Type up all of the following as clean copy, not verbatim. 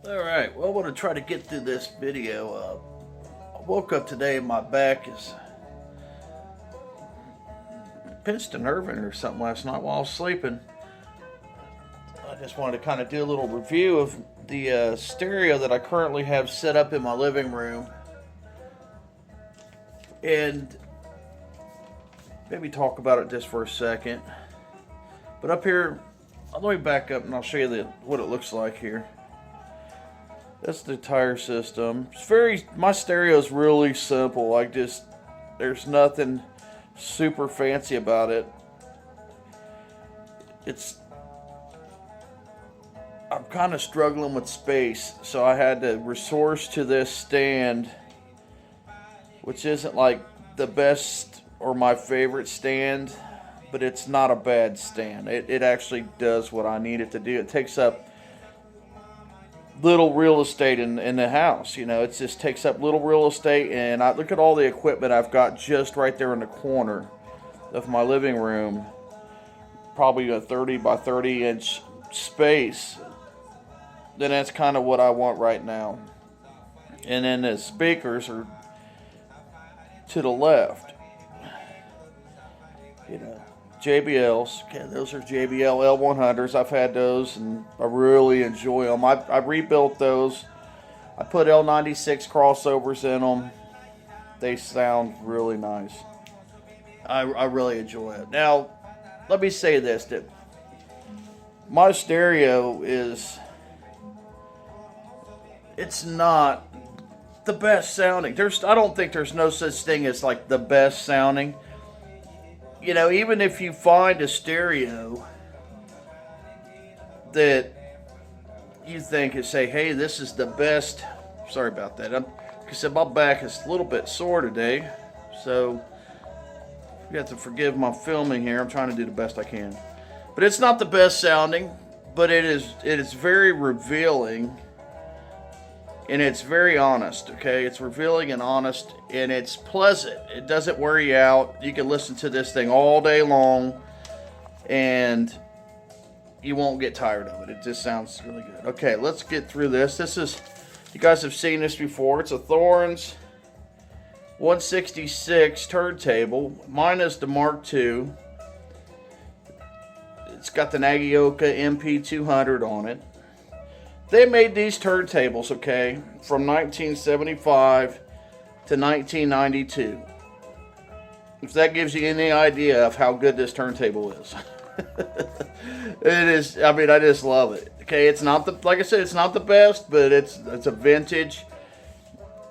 Alright, well, I want to try to get through this video. I woke up today and my back is pinched a nerve in it or something last night while I was sleeping. I just wanted to kind of do a little review of the stereo that I currently have set up in my living room. And maybe talk about it just for a second. But up here, let me back up and I'll show you what it looks like here. That's the entire system. My stereo is really simple. There's nothing super fancy about it. I'm kind of struggling with space, so I had to resource to this stand, which isn't like the best or my favorite stand, but it's not a bad stand. It actually does what I need it to do. It takes up little real estate in the house. It just takes up little real estate, and I look at all the equipment I've got just right there in the corner of my living room. Probably a 30 by 30 inch space. Then that's kind of what I want right now. And then the speakers are to the left. JBLs. Okay, those are JBL L100s. I've had those and I really enjoy them. I rebuilt those. I put L96 crossovers in them. They sound really nice. I really enjoy it. Now, let me say this, that my stereo it's not the best sounding. I don't think there's no such thing as like the best sounding. Even if you find a stereo that you think and say, hey, this is the best. Sorry about that. Like I said, my back is a little bit sore today, so you have to forgive my filming here. I'm trying to do the best I can. But it's not the best sounding, but it is very revealing. And it's very honest, okay? It's revealing and honest, and it's pleasant. It doesn't wear you out. You can listen to this thing all day long, and you won't get tired of it. It just sounds really good. Okay, let's get through this. You guys have seen this before. It's a Thorns 166 turntable. Mine is the Mark II. It's got the Nagioka MP200 on it. They made these turntables, okay, from 1975 to 1992. If that gives you any idea of how good this turntable is. It is, I just love it. Okay, it's not like I said, it's not the best, but it's a vintage.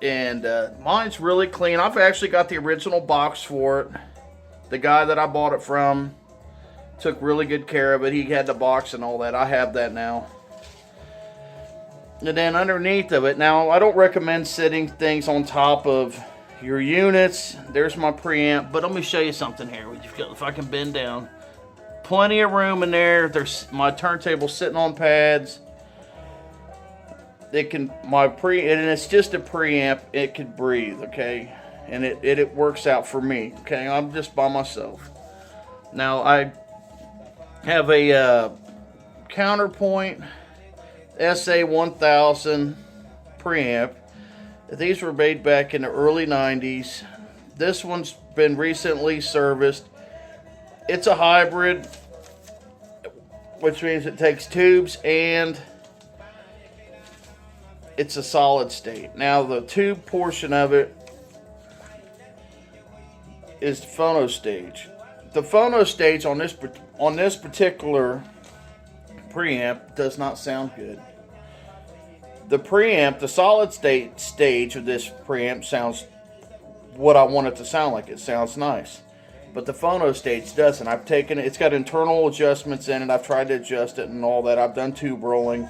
And mine's really clean. I've actually got the original box for it. The guy that I bought it from took really good care of it. He had the box and all that. I have that now. And then underneath of it, now I don't recommend setting things on top of your units. There's my preamp, but let me show you something here. If I can bend down, plenty of room in there. There's my turntable sitting on pads. And it's just a preamp. It can breathe, okay, and it works out for me. Okay, I'm just by myself. Now I have a Counterpoint SA1000 preamp. These were made back in the early 90s. This one's been recently serviced. It's a hybrid, which means it takes tubes and it's a solid state. Now the tube portion of it is the phono stage. The phono stage on this particular preamp does not sound good. The solid state stage of this preamp sounds what I want it to sound like. It sounds nice. But the phono stage doesn't. It's got internal adjustments in it. I've tried to adjust it and all that. I've done tube rolling.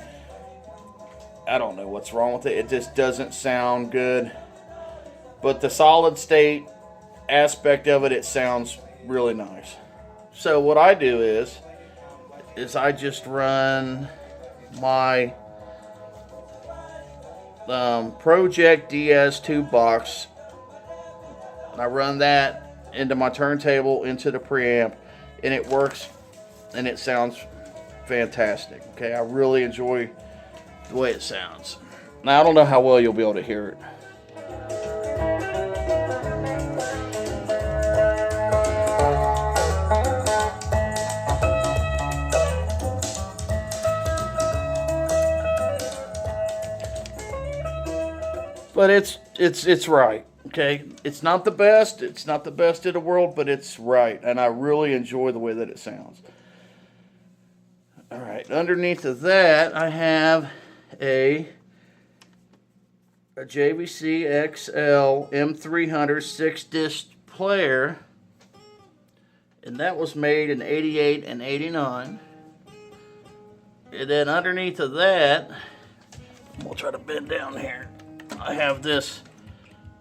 I don't know what's wrong with it. It just doesn't sound good. But the solid state aspect of it sounds really nice. So what I do is I just run my Project DS tube box, and I run that into my turntable, into the preamp, and it works, and it sounds fantastic. Okay, I really enjoy the way it sounds. Now, I don't know how well you'll be able to hear it. But it's right. Okay, it's not the best. It's not the best in the world, but it's right, and I really enjoy the way that it sounds. All right, underneath of that, I have a JVC XL M300 6-disc player, and that was made in '88 and '89. And then underneath of that, we'll try to bend down here. I have this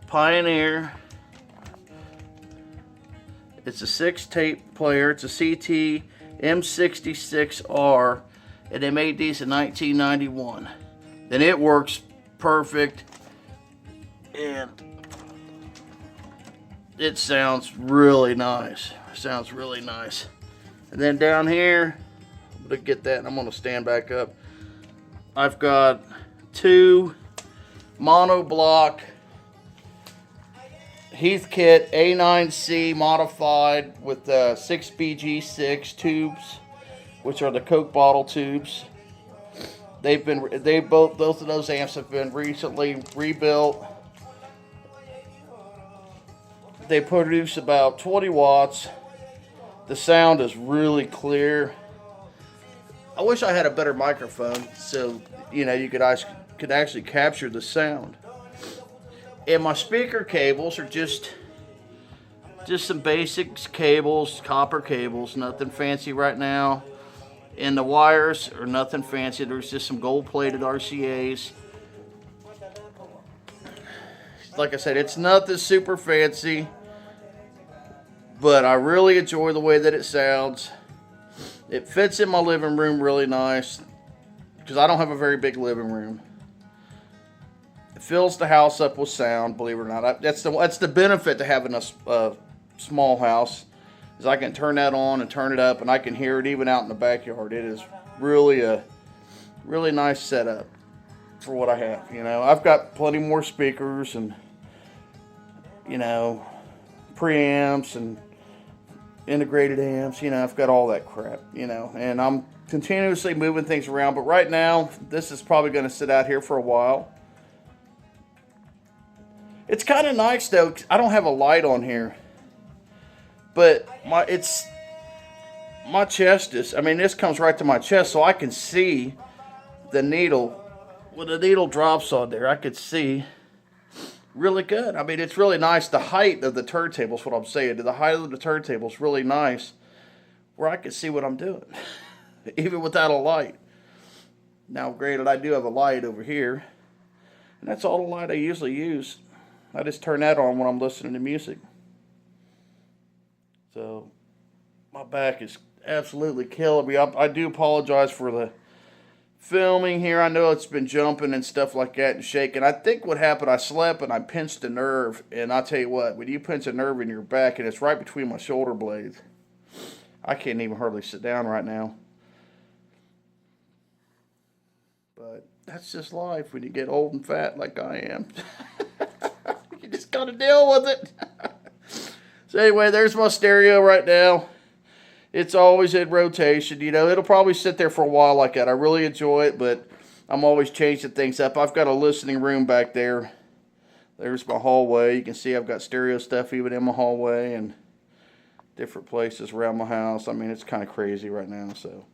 Pioneer. It's a 6-tape player. It's a CT M66R, and they made these in 1991. And it works perfect, and it sounds really nice. Sounds really nice. And then down here, I'm gonna get that, and I'm gonna stand back up. I've got 2 monoblock Heathkit A9C modified with 6BG6 tubes, which are the Coke bottle tubes. Both of those amps have been recently rebuilt. They produce about 20 watts. The sound is really clear. I wish I had a better microphone so you could actually capture the sound. And my speaker cables are just some basic cables, copper cables, nothing fancy right now. And the wires are nothing fancy. There's just some gold-plated RCAs. Like I said, it's nothing super fancy, but I really enjoy the way that it sounds. It fits in my living room really nice because I don't have a very big living room. It fills the house up with sound, believe it or not. That's the benefit to having a small house, is I can turn that on and turn it up, and I can hear it even out in the backyard. It is really a really nice setup for what I have. I've got plenty more speakers and preamps and integrated amps. I've got all that crap. And I'm continuously moving things around. But right now, this is probably going to sit out here for a while. It's kind of nice though, 'cause I don't have a light on here, but my chest is. I mean, this comes right to my chest, so I can see the needle. When the needle drops on there, I could see really good. I mean, it's really nice. The height of the turntable is what I'm saying. The height of the turntable is really nice, where I can see what I'm doing, even without a light. Now, granted, I do have a light over here, and that's all the light I usually use. I just turn that on when I'm listening to music. So, my back is absolutely killing me. I do apologize for the filming here. I know it's been jumping and stuff like that and shaking. I think what happened, I slept and I pinched a nerve. And I'll tell you what, when you pinch a nerve in your back and it's right between my shoulder blades, I can't even hardly sit down right now. But that's just life when you get old and fat like I am. You just gotta deal with it. So anyway, there's my stereo right now. It's always in rotation. It'll probably sit there for a while like that. I really enjoy it, but I'm always changing things up. I've got a listening room back there. There's my hallway. You can see I've got stereo stuff even in my hallway and different places around my house. I mean, it's kind of crazy right now. So,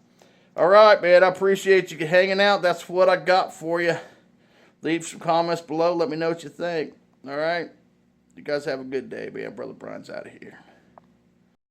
all right, man. I appreciate you hanging out. That's what I got for you. Leave some comments below. Let me know what you think. All right? You guys have a good day, man. Brother Brian's out of here.